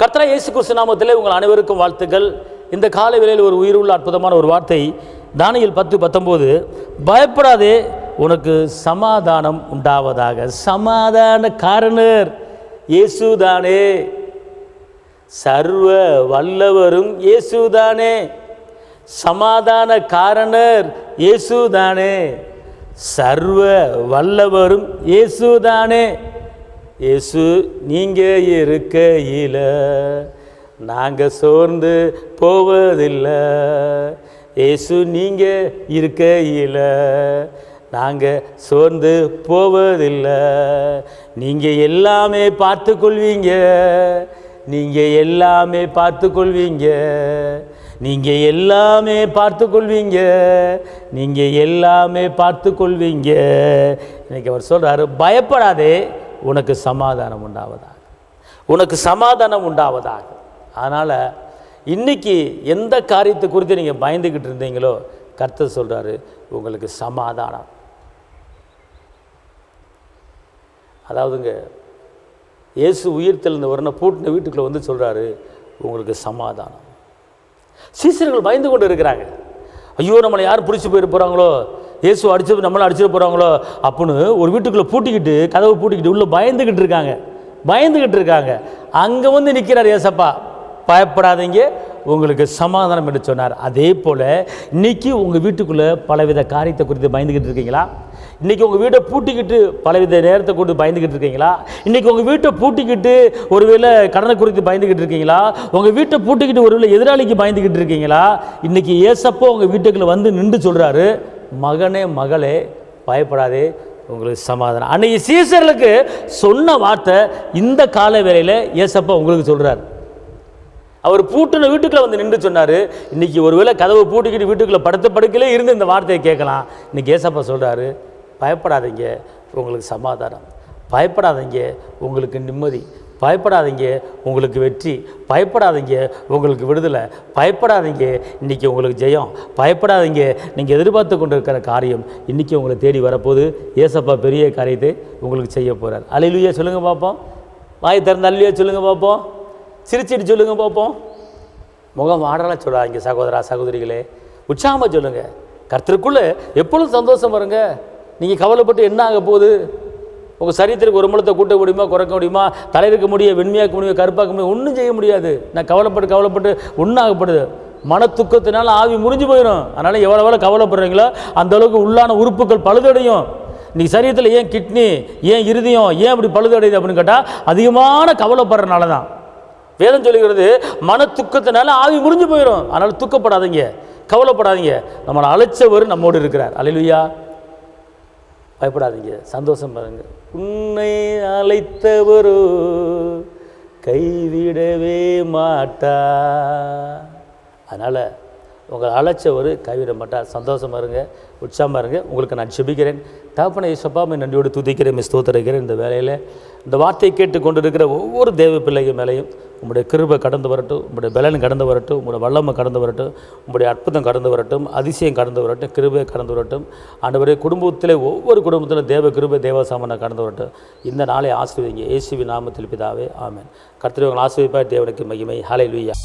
கர்த்தராகிய இயேசு கிறிஸ்து நாமத்திலே உங்கள் அனைவருக்கும் வாழ்த்துக்கள். இந்த காலை வேளையில் ஒரு உயிருள்ள அற்புதமான ஒரு வார்த்தை, தானியேல் 10:19, பயப்படாதே, உனக்கு சமாதானம் உண்டாவதாக. சமாதான காரணர் இயேசுதானே, சர்வ வல்லவரும் இயேசுதானே, சமாதான காரணர் இயேசுதானே, சர்வ வல்லவரும் இயேசுதானே. இயேசு நீங்கள் இருக்கையில் நாங்கள் சோர்ந்து போவதில்லை. இயேசு நீங்கள் இருக்கையில் நாங்கள் சோர்ந்து போவதில்லை. நீங்கள் எல்லாமே பார்த்து கொள்வீங்க, நீங்கள் எல்லாமே பார்த்து கொள்வீங்க, நீங்கள் எல்லாமே பார்த்து கொள்வீங்க, நீங்கள் எல்லாமே பார்த்து கொள்வீங்க. இன்னைக்கு அவர் சொல்கிறாரு, பயப்படாதே, உனக்கு சமாதானம் உண்டாவதாக, உனக்கு சமாதானம் உண்டாவதாக. அதனால் இன்றைக்கி எந்த காரியத்தை குறித்து நீங்கள் பயந்துக்கிட்டு இருந்தீங்களோ கர்த்தர் சொல்கிறாரு, உங்களுக்கு சமாதானம். அதாவதுங்க, இயேசு உயிர்த்தெழுந்த உடனே பூட்டின வீட்டுக்குள்ளே வந்து சொல்கிறாரு, உங்களுக்கு சமாதானம். சீசர்கள் பயந்து கொண்டு இருக்கிறாங்க. ஐயோ, நம்மளை யார் பிடிச்சி போயிட்டு போகிறாங்களோ, இயேசு அடிச்சு நம்மளை அடிச்சுட்டு போகிறாங்களோ அப்படின்னு ஒரு வீட்டுக்குள்ளே பூட்டிக்கிட்டு, கதவை பூட்டிக்கிட்டு உள்ளே பயந்துக்கிட்டு இருக்காங்க. அங்கே வந்து நிற்கிறார் ஏசப்பா, பயப்படாதீங்க, உங்களுக்கு சமாதானம் என்று சொன்னார். அதே போல் இன்றைக்கி உங்கள் வீட்டுக்குள்ளே பலவித காரியத்தை குறித்து பயந்துக்கிட்டு இருக்கீங்களா? இன்றைக்கி உங்கள் வீட்டை பூட்டிக்கிட்டு பலவித நேரத்தை கொண்டு பயந்துக்கிட்டு இருக்கீங்களா? இன்றைக்கி உங்கள் வீட்டை பூட்டிக்கிட்டு ஒருவேளை கடனை குறித்து பயந்துக்கிட்டு இருக்கீங்களா? உங்கள் வீட்டை பூட்டிக்கிட்டு ஒருவேளை எதிராளிக்கு பயந்துக்கிட்டு இருக்கீங்களா? இன்றைக்கி ஏசப்போ உங்கள் வீட்டுக்குள்ளே வந்து நின்று சொல்கிறாரு, மகனே மகளே, பயப்படாதே, உங்களுக்கு சமாதானம். அன்றைக்கி சீசர்களுக்கு சொன்ன வார்த்தை இந்த கால வேளையில் ஏசப்பா உங்களுக்கு சொல்கிறார். அவர் பூட்டின வீட்டுக்குள்ளே வந்து நின்று சொன்னார். இன்றைக்கி ஒருவேளை கதவை பூட்டிக்கிட்டு வீட்டுக்குள்ளே படுக்கையிலே இருந்து இந்த வார்த்தையை கேட்கலாம். இன்றைக்கி ஏசப்பா சொல்கிறாரு, பயப்படாதீங்க, உங்களுக்கு சமாதானம். பயப்படாதீங்க, உங்களுக்கு நிம்மதி. பயப்படாதீங்க, உங்களுக்கு வெற்றி. பயப்படாதீங்க, உங்களுக்கு விடுதலை. பயப்படாதீங்க, இன்றைக்கி உங்களுக்கு ஜெயம். பயப்படாதீங்க, நீங்கள் எதிர்பார்த்து கொண்டு இருக்கிற காரியம் இன்றைக்கி உங்களை தேடி வரப்போது. ஏசப்பா பெரிய காரியத்தை உங்களுக்கு செய்ய போகிறார். அல்லேலூயா சொல்லுங்கள் பார்ப்போம். வாய் திறந்து அல்லேலூயா சொல்லுங்கள் பார்ப்போம். சிரிச்சிட்டு சொல்லுங்கள் பார்ப்போம். முகம் ஆடலாம் சொல்லாதீங்க சகோதரா சகோதரிகளே, உற்சாகமாக சொல்லுங்கள். கர்த்தருக்குள்ளே எப்பொழுதும் சந்தோஷம் வருங்க. நீங்கள் கவலைப்பட்டு என்ன ஆக போகுது? உங்கள் சரீரத்திற்கு ஒரு முழத்தை கூட்ட முடியுமா, குறைக்க முடியுமா, தலையிருக்க முடியும், வெண்மையாக்க முடியும், கருப்பாக்க முடியும்? ஒன்றும் செய்ய முடியாது. நான் கவலைப்பட்டு ஒன்றும் ஆகப்படுது. மன துக்கத்தினால ஆவி முறிஞ்சு போயிடும். அதனால் எவ்வளோ கவலைப்படுறீங்களோ அந்தளவுக்கு உள்ளான உறுப்புகள் பழுதடையும். இன்றைக்கி சரீரத்தில் ஏன் கிட்னி, ஏன் இருதயம் ஏன் அப்படி பழுதடையுது அப்படின்னு கேட்டால் அதிகமான கவலைப்படுறதுனால தான். வேதம் சொல்லுகிறது, மன துக்கத்தினால ஆவி முறிஞ்சு போயிடும். அதனால் துக்கப்படாதீங்க, கவலைப்படாதீங்க. நம்மளை அழைச்சவர் நம்மோடு இருக்கிறார். அல்லேலூயா. பயப்படாதீங்க, சந்தோஷம் பாருங்க. உன்னை அழைத்தவரோ கைவிடவே மாட்டா. அதனால் உங்களை அழைச்சவர் கைவிட மாட்டார். சந்தோஷமாக இருங்க, உற்சாகமாக இருங்க. உங்களுக்கு நான் ஜெபிக்கிறேன். தகப்பனே இயேசுப்பா, நன்றியோடு துதிக்கிறேன், ஸ்தோத்திரிக்கிறேன். இந்த வேலையில் இந்த வார்த்தையை கேட்டு கொண்டு இருக்கிற ஒவ்வொரு தேவ பிள்ளைகள் மேலேயும் உங்களுடைய கிருபை கடந்து வரட்டும், உங்களுடைய பலன் கடந்து வரட்டும், உங்களுடைய வல்லமை கடந்து வரட்டும், உங்களுடைய அற்புதம் கடந்து வரட்டும், அதிசயம் கடந்து வரட்டும், கிருபை கடந்து வரட்டும். ஆண்டவரே, குடும்பத்தில் ஒவ்வொரு குடும்பத்திலும் தேவ கிருபை தேவசாமனை கடந்து வரட்டும். இந்த நாளை ஆசீர்வதிங்க. இயேசுவின் நாமத்தில் பிதாவே, ஆமென். கர்த்தர் உங்களை ஆசீர்வதிப்பார். தேவனுக்கு மகிமை. ஹல்லேலூயா.